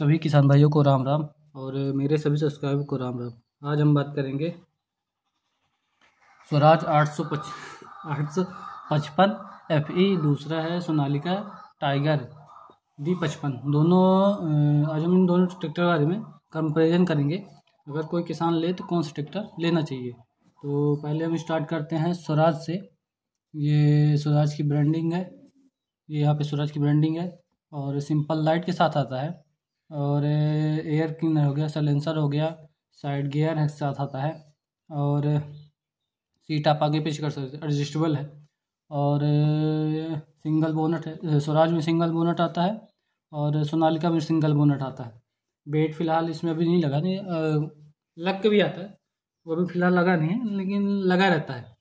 सभी किसान भाइयों को राम राम और मेरे सभी सब्सक्राइबर को राम राम। आज हम बात करेंगे स्वराज 855 FE, दूसरा है सोनालिका टाइगर D55। दोनों आज हम इन दोनों ट्रैक्टर के बारे में कंपैरिजन करेंगे। अगर कोई किसान ले तो कौन सा ट्रैक्टर लेना चाहिए। तो पहले हम स्टार्ट करते हैं स्वराज से। ये स्वराज की ब्रांडिंग है, ये यहाँ पे स्वराज की ब्रांडिंग है और सिंपल लाइट के साथ आता है। और एयर क्लीनर हो गया, साइलेंसर हो गया, साइड गियर है साथ आता है और सीट आप आगे पीछे कर सकते हैं, एडजस्टेबल है। और सिंगल बोनट है, स्वराज में सिंगल बोनट आता है और सोनालिका में सिंगल बोनट आता है। बेट फिलहाल इसमें अभी नहीं लगा, नहीं लग के भी आता है, वो अभी फिलहाल लगा नहीं है लेकिन लगा रहता है।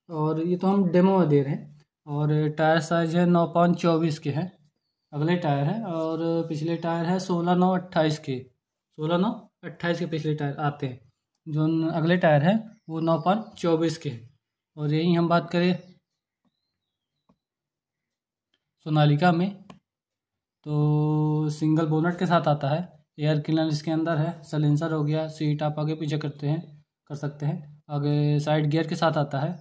और ये तो हम डेमो में दे रहे हैं। और टायर साइज है 9.24 के हैं अगले टायर है, और पिछले टायर है 16/9/28 के। 16/9/28 के पिछले टायर आते हैं। जो अगले टायर है वो 9.24 के हैं। और यही हम बात करें सोनालिका में, तो सिंगल बोनट के साथ आता है, एयर क्लीनर इसके अंदर है, साइलेंसर हो गया, सीट आप आगे पीछे कर सकते हैं, आगे साइड गियर के साथ आता है।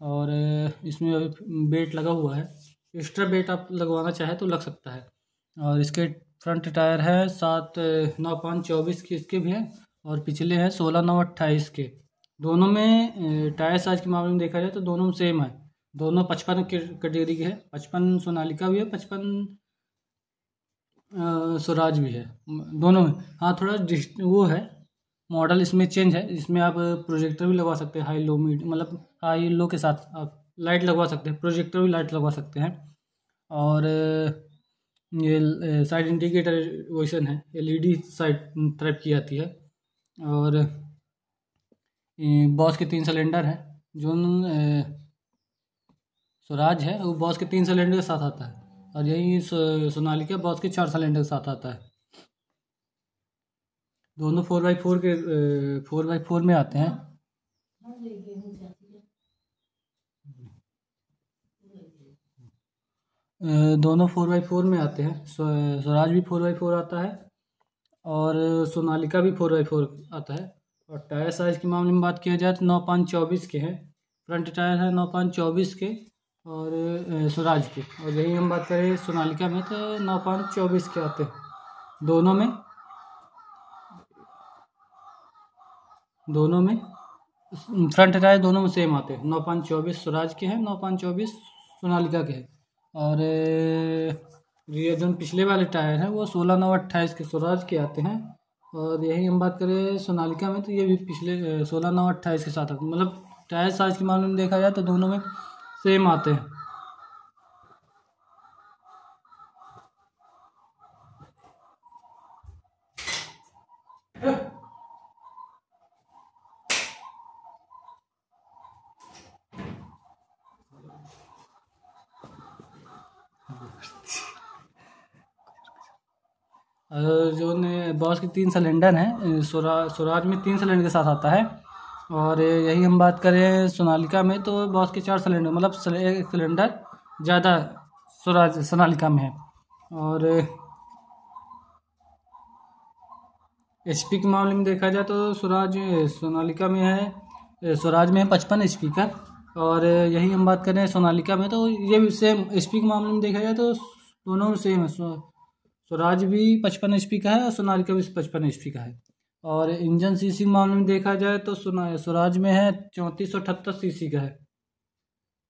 और इसमें बेट लगा हुआ है, एक्स्ट्रा बेट आप लगवाना चाहे तो लग सकता है। और इसके फ्रंट टायर है 9.24 के इसके भी हैं, और पिछले हैं 16/9/28 के। दोनों में टायर साइज के मामले में देखा जाए तो दोनों में सेम है। दोनों 55 कैटेगरी के है, 55 सोनालिका भी है, 55 स्वराज भी है, दोनों में। हाँ, थोड़ा वो है, मॉडल इसमें चेंज है। इसमें आप प्रोजेक्टर भी लगवा सकते हैं, हाई लो मीड, मतलब हाई लो के साथ आप लाइट लगवा सकते हैं, प्रोजेक्टर भी लाइट लगवा सकते हैं। और ये साइड इंडिकेटर वर्जन है, LED साइड टाइप की आती है। और बॉस के 3 सिलेंडर है। जो स्वराज है वो बॉस के 3 सिलेंडर के साथ आता है, और यही सोनालिका बॉस के 4 सिलेंडर के साथ आता है। दोनों 4x4 में आते हैं। दोनों 4x4 में आते हैं। स्वराज भी 4x4 आता है और सोनालिका भी 4x4 आता है। और टायर साइज के मामले में बात किया जाए तो 9.24 के हैं, फ्रंट टायर है 9.24 के और स्वराज के। और यही हम बात करें सोनालिका में तो 9.24 के आते हैं। दोनों में फ्रंट टायर दोनों में सेम आते हैं, 9.24 स्वराज के हैं, 9.24 सोनालिका के हैं। और रियर जो पिछले वाले टायर हैं वो 16/9/28 के स्वराज के आते हैं। और यही हम बात करें सोनालिका में तो ये भी पिछले 16/9/28 के साथ आते हैं। मतलब टायर साइज के मामले में देखा जाए तो दोनों में सेम आते हैं। जो बॉस के 3 सिलेंडर हैं, स्वराज में 3 सिलेंडर के साथ आता है। और यही हम बात करें सोनालिका में तो बॉस के 4 सिलेंडर, मतलब एक सिलेंडर ज़्यादा सोनालिका में है। और HP के मामले में देखा जाए तो सोनालिका में है, स्वराज में है 55 HP का। और यही हम बात करें सोनालिका में तो ये भी सेम HP के मामले में देखा जाए तो दोनों में सेम है। स्वराज भी 55 HP का है और सोनालिका भी 55 HP का है। और इंजन सीसी के मामले में देखा जाए तो स्वराज में है 3478 सीसी का है,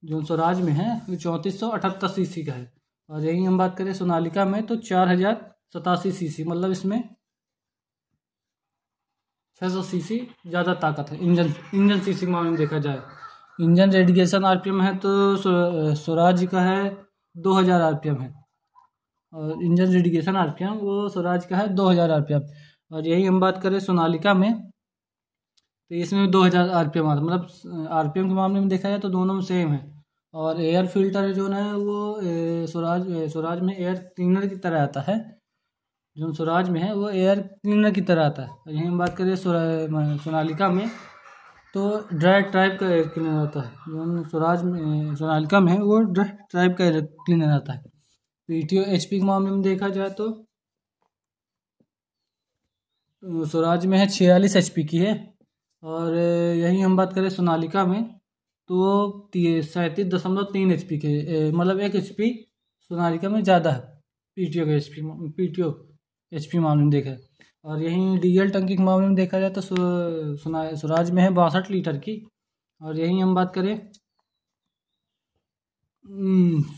जो स्वराज में है वो 3478 सीसी का है। और यही हम बात करें सोनालिका में तो 4087 सीसी, मतलब इसमें 600 सीसी ज़्यादा ताकत है इंजन सीसी के मामले में देखा जाए। इंजन रेडिएशन RPM है तो स्वराज का है 2000 RPM है, और इंजन रेडिएशन RPM वो स्वराज का है 2000 RPM। और यही हम बात करें सोनालिका में तो इसमें 2000 RPM आता है, मतलब RPM के मामले में देखा जाए तो दोनों में सेम है। और एयर फिल्टर जो है वो स्वराज में एयर क्लीनर की तरह आता है, जो स्वराज में है वो एयर क्लीनर की तरह आता है। और यहीं हम बात करें सोनालिका में तो ड्राई टाइप का एयर क्लीनर आता है, जो सोनालिका में है वो ड्राई टाइप का एयर क्लीनर आता है। PTO HP के मामले में देखा जाए तो स्वराज में है 46 HP की है। और यही हम बात करें सोनालिका में तो 37.3 HP के, मतलब 1 HP सोनालिका में ज़्यादा है PTO का PTO HP मामले में देखा है। और यहीं डीजल टंकी के मामले में देखा जाए तो स्वराज में है 62 लीटर की। और यहीं हम बात करें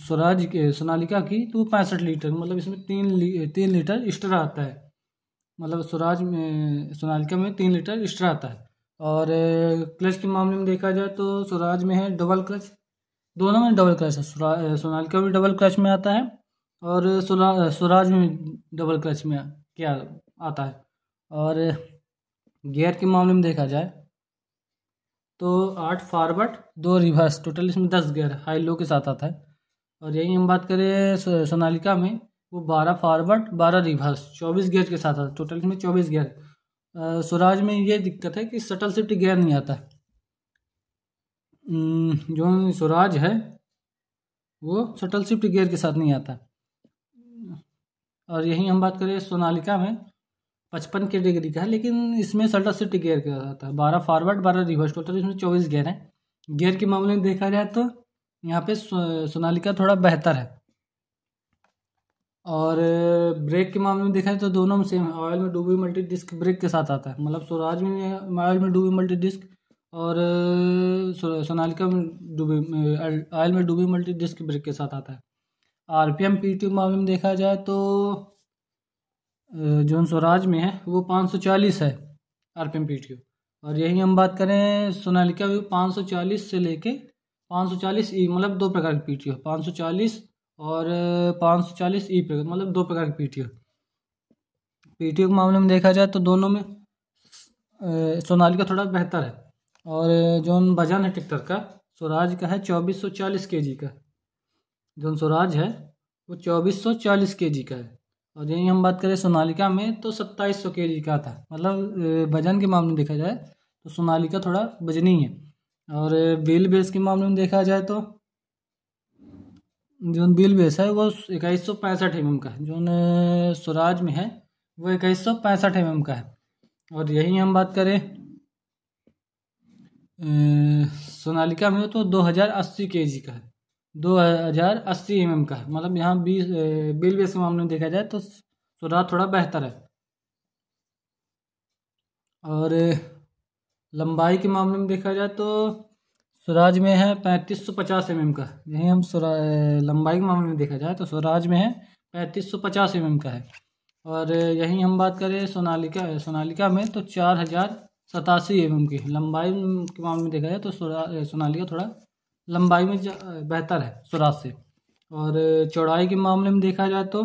स्वराज के सोनालिका की तो 65 लीटर, मतलब इसमें 3 लीटर एक्स्ट्रा आता है। मतलब स्वराज में सोनालिका में 3 लीटर एक्स्ट्रा आता है। और क्लच के मामले में देखा जाए तो स्वराज में है डबल क्लच, दोनों में डबल क्लच है। सोनालिका भी डबल क्लच में आता है और स्वराज में डबल क्लच में क्या आता है। और गियर के मामले में देखा जाए तो 8 फॉरवर्ड 2 रिवर्स, टोटल इसमें 10 गियर हाई लो के साथ आता है। और यही हम बात करें सोनालिका में वो 12 फॉरवर्ड 12 रिवर्स 24 गियर के साथ आता है, टोटल इसमें 24 गियर। स्वराज में ये दिक्कत है कि शटल शिफ्ट गियर नहीं आता। जो स्वराज है वो शटल शिफ्ट गियर के साथ नहीं आता। और यही हम बात करें सोनालिका में 55 के डिग्री का है, लेकिन इसमें शटल शिफ्ट गियर के साथ आता है। 12 फॉरवर्ड 12 रिवर्स, टोटल इसमें 24 गियर है। गियर के मामले में देखा जाए तो यहाँ पे सोनालिका थोड़ा बेहतर है। और ब्रेक के मामले में देखा जाए तो दोनों में सेम है, ऑयल में डूबी मल्टी डिस्क ब्रेक के साथ आता है। मतलब स्वराज में ऑयल में डूबी मल्टी डिस्क और सोनालिका में ऑयल में डूबी मल्टी डिस्क ब्रेक के साथ आता है। RPM PTO के मामले में देखा जाए तो जो स्वराज में है वो 540 है RPM PTO। और यही हम बात करें सोनालिका भी 540 से लेके 540E, मतलब 2 प्रकार की PTO, 540 और 540E प्रकार, मतलब 2 प्रकार की PTO के मामले में देखा जाए तो दोनों में सोनालिका थोड़ा बेहतर है। और जो वजन है ट्रैक्टर का स्वराज का है 2440 kg का, जो स्वराज है वो 2440 kg का है। और यही हम बात करें सोनालिका में तो 2700 kg का था। मतलब वजन के मामले में देखा जाए तो सोनालिका थोड़ा वजनी है। और व्हील बेस के मामले में देखा जाए तो जो व्हील बेस है वो 2165 mm का है, जो स्वराज में है वो 2165 mm का है। और यही हम बात करें सोनालिका में तो 2080 kg का है, 2080 mm का है। मतलब यहाँ व्हील बेस के मामले में देखा जाए तो स्वराज थोड़ा बेहतर है। और लंबाई के मामले में देखा जाए तो स्वराज में है 3550 mm का। यही हम लंबाई के मामले में देखा जाए तो स्वराज में है 3550 mm का है। और यही हम बात करें सोनालिका में तो 4087 mm की लंबाई के मामले में देखा जाए तो सोनालिका थोड़ा लंबाई में बेहतर है स्वराज से। और चौड़ाई के मामले में देखा जाए तो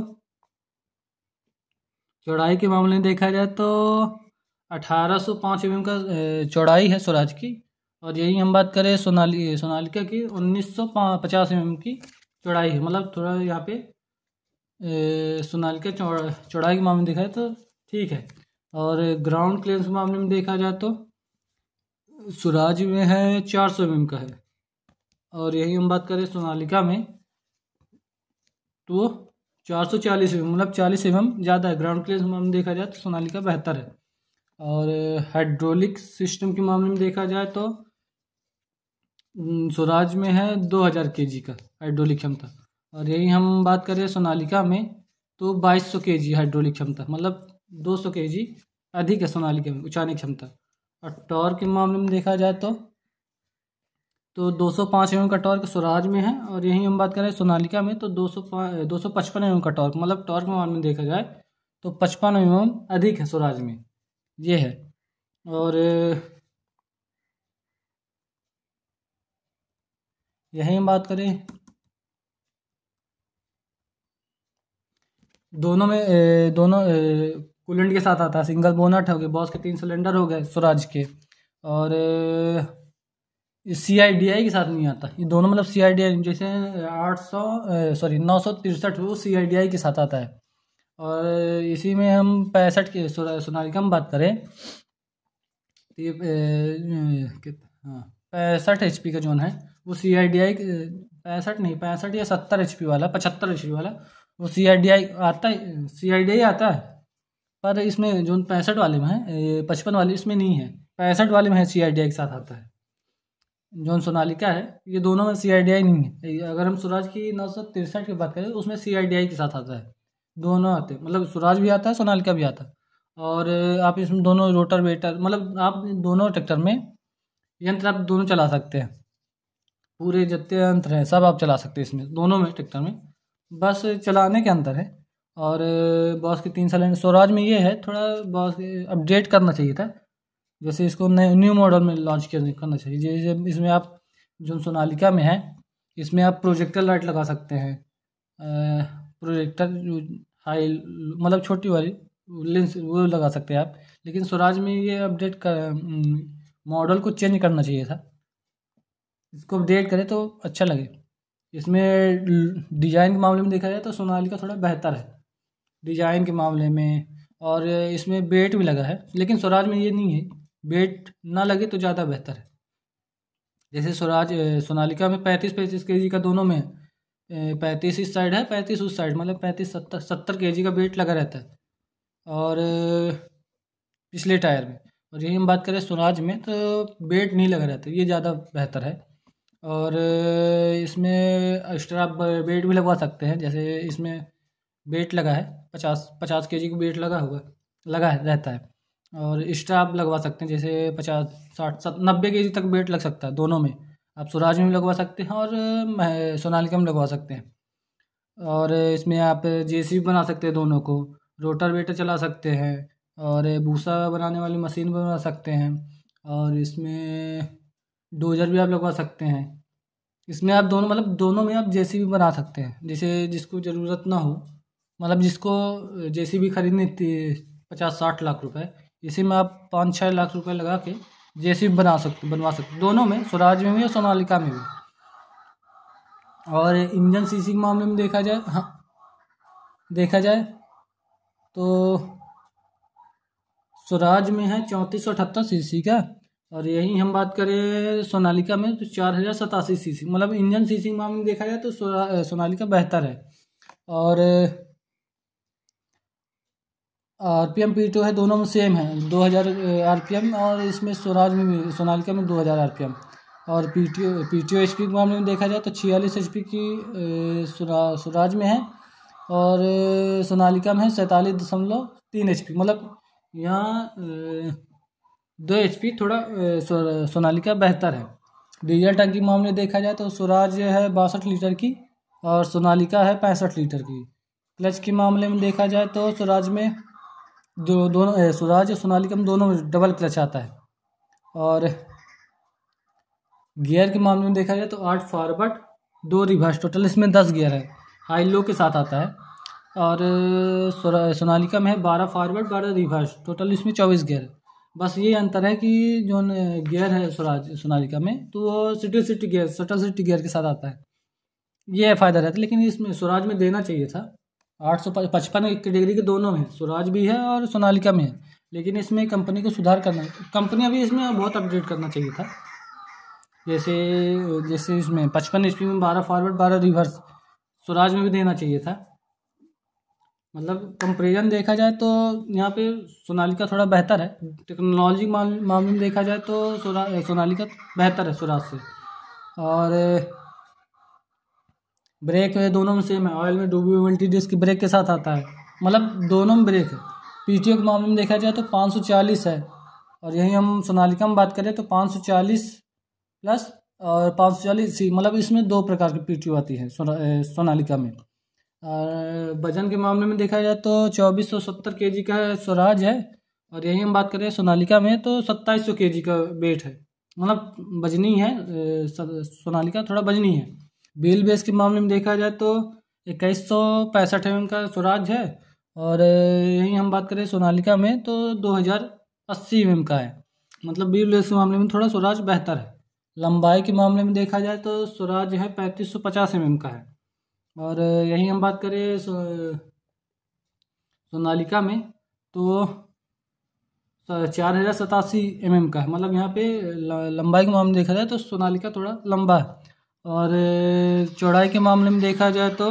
1805 mm का चौड़ाई है स्वराज की। और यही हम बात करें सोनालिका की 1950 mm की चौड़ाई है। मतलब थोड़ा यहाँ पे सोनालिका चौड़ाई के मामले में देखा जाए तो ठीक है। और ग्राउंड क्लियरेंस के मामले में देखा जाए तो स्वराज में है 400 mm का है। और यही हम बात करें सोनालिका में तो 440 mm, मतलब 40 mm ज़्यादा है। ग्राउंड क्लियरेंस के मामले में देखा जाए तो सोनालिका बेहतर है। और हाइड्रोलिक सिस्टम के मामले में देखा जाए तो स्वराज में है 2000 kg का हाइड्रोलिक क्षमता। और यही हम बात करें सोनालिका में तो 2200 kg हाइड्रोलिक क्षमता, मतलब 200 kg अधिक है सोनालिका में उछालने की क्षमता। और टॉर्क के मामले में देखा जाए तो 205 mm का टॉर्क स्वराज में है। और यही हम बात करें सोनालिका में तो 255 mm का टॉर्क, मतलब टॉर्क के मामले में देखा जाए तो 55 mm अधिक है स्वराज में, ये है। और यही हम बात करें दोनों कूलेंट के साथ आता है। सिंगल बोनट हो गए, बॉस के 3 सिलेंडर हो गए स्वराज के। और CIDI के साथ नहीं आता ये दोनों, मतलब CIDI जैसे 963 वो CIDI के साथ आता है। और इसी में हम 65 के सोनालिका में बात करें तो ये 65 HP का जोन है वो CIDI 65 या 70 HP वाला 75 HP वाला वो CIDI आता है पर इसमें जो 65 वाले में है, 55 वाले इसमें नहीं है, 65 वाले में है CIDI के साथ आता है। जो सोनालिका है ये दोनों में CIDI नहीं है। अगर हम स्वराज की 963 की बात करें तो उसमें CIDI के साथ आता है, दोनों आते हैं, मतलब स्वराज भी आता है सोनालिका भी आता है। और आप इसमें दोनों रोटर वेटर, मतलब आप दोनों ट्रैक्टर में यंत्र आप दोनों चला सकते हैं, पूरे जितने यंत्र हैं सब आप चला सकते हैं इसमें, दोनों में ट्रैक्टर में, बस चलाने के अंतर है। और बॉस के 3 सिलेंडर स्वराज में ये है, थोड़ा बॉस अपडेट करना चाहिए था, जैसे इसको नए न्यू मॉडल में लॉन्च करना चाहिए। जैसे इसमें आप जो सोनालिका में है इसमें आप प्रोजेक्टर लाइट लगा सकते हैं, प्रोजेक्टर हाई मतलब छोटी वाली लेंस वो लगा सकते हैं आप, लेकिन स्वराज में ये अपडेट कर मॉडल को चेंज करना चाहिए था, इसको अपडेट करें तो अच्छा लगे। इसमें डिज़ाइन के मामले में देखा जाए तो सोनालिका थोड़ा बेहतर है डिज़ाइन के मामले में, और इसमें वेट भी लगा है, लेकिन स्वराज में ये नहीं है, वेट ना लगे तो ज़्यादा बेहतर है। जैसे स्वराज सोनालिका में 35-35 kg का दोनों में, 35 इस साइड है 35 उस साइड, मतलब 35-70 kg का वेट लगा रहता है, और पिछले टायर में। और यही हम बात करें स्वराज में तो वेट नहीं लगा रहता, ये ज़्यादा बेहतर है। और इसमें एक्स्ट्रा आप वेट भी लगवा सकते हैं, जैसे इसमें वेट लगा है 50 kg का वेट लगा है रहता है, और एक्स्ट्रा आप लगवा सकते हैं, जैसे 50 60 90 kg तक वेट लग सकता है दोनों में, आप स्वराज में भी लगवा सकते हैं और सोनालिका में लगवा सकते हैं। और इसमें आप JCB बना सकते हैं दोनों को, रोटर वेटर चला सकते हैं, और भूसा बनाने वाली मशीन बना सकते हैं, और इसमें डोजर भी आप लगवा सकते हैं। इसमें आप दोनों मतलब दोनों में आप JCB बना सकते हैं, जैसे जिसको ज़रूरत ना हो, मतलब जिसको JCB खरीदनी थी 50-60 लाख रुपए, इसी में आप 5-6 लाख रुपए लगा के JCB बनवा सकते दोनों में, स्वराज में भी और सोनालिका में भी। और इंजन सीसी के मामले में देखा जाए तो स्वराज में है 3478 सीसी का, और यही हम बात करें सोनालिका में तो 4087 सीसी, मतलब इंजन सीसी के मामले में देखा जाए तो सोनालिका बेहतर है। और RPM P2 है, दोनों में सेम है 2000 RPM, और इसमें स्वराज में भी सोनालिका में 2000 RPM। और PTO HP के मामले में देखा जाए तो 46 HP की स्वराज में है, और सोनालिका में है 47.3 HP, मतलब यहाँ 2 HP थोड़ा सोनालिका बेहतर है। डीजल टंकी के मामले में देखा जाए तो स्वराज है 62 लीटर की और सोनालिका है 65 लीटर की। क्लच के मामले में देखा जाए तो स्वराज में दोनों स्वराज और सोनालिका में दोनों में डबल क्लच आता है। और गियर के मामले में देखा जाए तो 8 फॉरवर्ड 2 रिवर्स, टोटल इसमें 10 गियर है, हाई लो के साथ आता है। और सोनालिका में है 12 फॉरवर्ड 12 रिवर्स, टोटल इसमें 24 गियर है। बस ये अंतर है कि जो गियर है सोनालिका में तो वो सिटी गियर के साथ आता है, ये फ़ायदा रहता है। लेकिन इसमें स्वराज में देना चाहिए था 855 कैटेगरी के दोनों में, स्वराज भी है और सोनालिका में है, लेकिन इसमें कंपनी को सुधार करना है, कंपनी अभी इसमें बहुत अपडेट करना चाहिए था। जैसे इसमें 55 HP में 12 फॉरवर्ड 12 रिवर्स स्वराज में भी देना चाहिए था। मतलब कंपेरिजन देखा जाए तो यहाँ पे सोनालिका थोड़ा बेहतर है, टेक्नोलॉजी मामले में देखा जाए तो सोनालिका बेहतर है स्वराज से। और ब्रेक दोनों में सेम है, ऑयल में डब्ल्यू मल्टी डिस्क ब्रेक के साथ आता है, मतलब दोनों में ब्रेक है। PTO के मामले में देखा जाए तो 540 है, और यही हम सोनालिका में बात करें तो 540 प्लस और 540 सी, मतलब इसमें 2 प्रकार की PTO आती है सोनालिका में। और वजन के मामले में देखा जाए तो 2470 kg का स्वराज है, और यही हम बात करें सोनालिका में तो 2700 kg का वेट है, मतलब वजनी है, सोनालिका थोड़ा वजनी है। व्हील बेस के मामले में देखा जाए तो 2165 mm का स्वराज है, और यही हम बात करें सोनालिका में तो 2080 mm का है, मतलब व्हील बेस के मामले में थोड़ा स्वराज बेहतर है। लंबाई के मामले में देखा जाए तो स्वराज है 3550 mm का है, और यही हम बात करें सोनालिका में तो 4087 mm का है, मतलब यहाँ पे लंबाई के मामले में देखा जाए तो सोनालिका थोड़ा लंबा है। और चौड़ाई के मामले में देखा जाए तो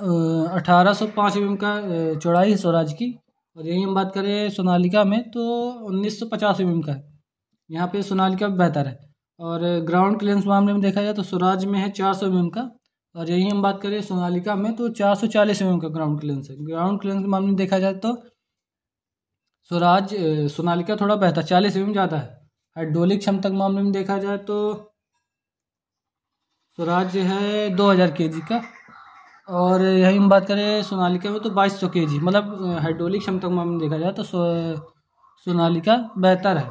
1805 mm का चौड़ाई है स्वराज की। और यही हम बात करें सोनालिका में तो 1950 mm का है। यहाँ पे सोनालिका बेहतर है। और ग्राउंड क्लियरेंस मामले में देखा जाए तो स्वराज में है 400 mm का। और यही हम बात करें सोनालिका में तो 440 mm का ग्राउंड क्लियरेंस है। ग्राउंड क्लियरेंस के मामले में देखा जाए तो स्वराज सोनालिका थोड़ा बेहतर 40 mm ज़्यादा है। हाइड्रोलिक क्षमता के मामले में देखा जाए तो स्वराज है 2000 kg का। और यही हम बात करें सोनालिका में तो 2200 kg, मतलब हाइड्रोलिक क्षमता के मामले में देखा जाए तो सोनालिका बेहतर है।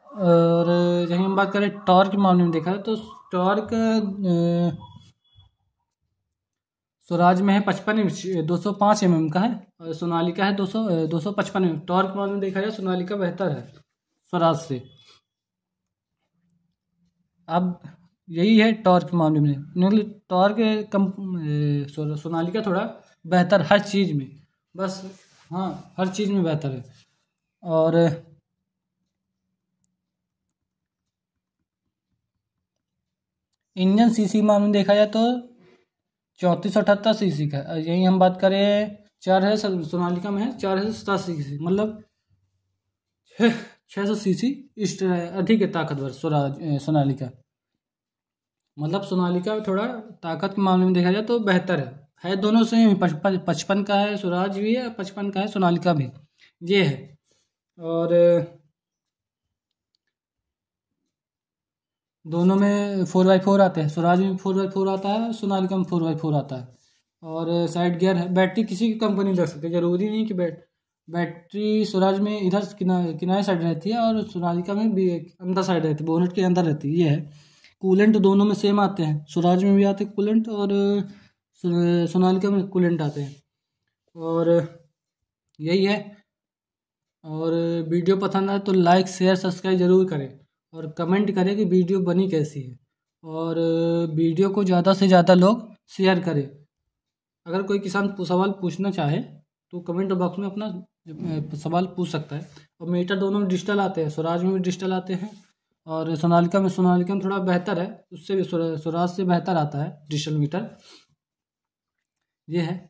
और यही हम बात करें टॉर्क के मामले में देखा जाए तो टॉर्क स्वराज में है 205 mm का है। और सोनालिका है 255 mm। टॉर्क के मामले में देखा जाए सोनालिका बेहतर है स्वराज से। अब यही है टॉर्क के मामले में, मतलब टॉर्क कम सोनालिका थोड़ा बेहतर हर चीज़ में, बस हाँ हर चीज़ में बेहतर है। और इंजन सीसी मामले में देखा जाए तो 3478 सीसी का। यही हम बात करें सोनालिका में है 487 सीसी, मतलब 600 सीसी अधिक है ताकतवर सोनालिका। मतलब सोनालिका थोड़ा ताकत के मामले में देखा जाए तो बेहतर है दोनों से। 55 का है स्वराज भी है, 55 का है सोनालिका भी, ये है। और दोनों में 4x4 आते हैं। स्वराज में 4x4 आता है, सोनालिका में 4x4 आता है। और साइड गियर है। बैटरी किसी की कंपनी लग सकती है, जरूरी नहीं कि बैटरी स्वराज में इधर किनारे साइड रहती है और सोनालिका में भी अंदर साइड रहती है, बोनेट के अंदर रहती है, ये है। कूलेंट दोनों में सेम आते हैं, स्वराज में भी आते हैं कूलेंट और सोनालिका में कूलेंट आते हैं। और यही है। और वीडियो पसंद आए तो लाइक शेयर सब्सक्राइब जरूर करें और कमेंट करें कि वीडियो बनी कैसी है। और वीडियो को ज़्यादा से ज़्यादा लोग शेयर करें। अगर कोई किसान सवाल पूछना चाहे तो कमेंट बॉक्स में अपना सवाल पूछ सकता है। और मीटर दोनों में डिजिटल आते हैं, स्वराज में भी डिजिटल आते हैं और सोनालिका में थोड़ा बेहतर है, उससे भी स्वराज से बेहतर आता है डिजिटल मीटर, ये है।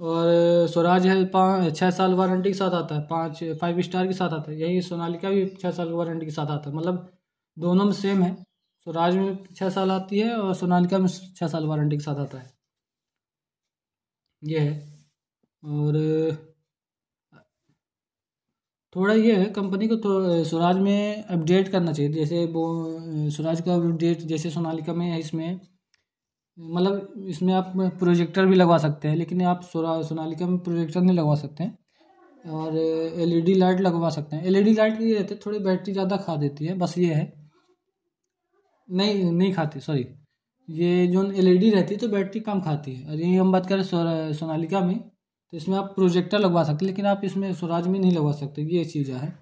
और स्वराज है 6 साल वारंटी के साथ आता है, 5 स्टार के साथ आता है। यही सोनालिका भी 6 साल की वारंटी के साथ आता है, मतलब दोनों में सेम है। स्वराज में 6 साल आती है और सोनालिका में 6 साल वारंटी के साथ आता है, ये है। और थोड़ा ये है कंपनी को तो स्वराज में अपडेट करना चाहिए, जैसे वो स्वराज का अपडेट जैसे सोनालिका में है। इसमें मतलब इसमें आप प्रोजेक्टर भी लगवा सकते हैं, लेकिन आप सोनालिका में प्रोजेक्टर नहीं लगवा सकते हैं। और एलईडी लाइट लगवा सकते हैं। एलईडी लाइट ये रहते थोड़ी बैटरी ज़्यादा खा देती है, बस ये है। नहीं खाती, सॉरी। ये जो एलईडी रहती है तो बैटरी कम खाती है। और यही हम बात करें सोनालिका में तो इसमें आप प्रोजेक्टर लगवा सकते हैं, लेकिन आप इसमें स्वराज में नहीं लगवा सकते, ये चीज़ें हैं।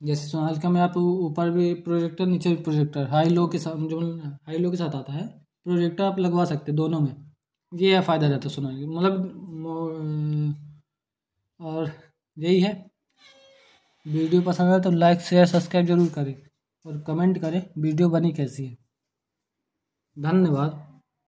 जैसे सोनालिका में आप ऊपर भी प्रोजेक्टर नीचे भी प्रोजेक्टर, हाई लो के साथ आता है प्रोजेक्टर, आप लगवा सकते हैं दोनों में, ये फ़ायदा रहता है सोनालिका, मतलब। और यही है। वीडियो पसंद आए तो लाइक शेयर सब्सक्राइब जरूर करें और कमेंट करें वीडियो बनी कैसी है। धन्यवाद।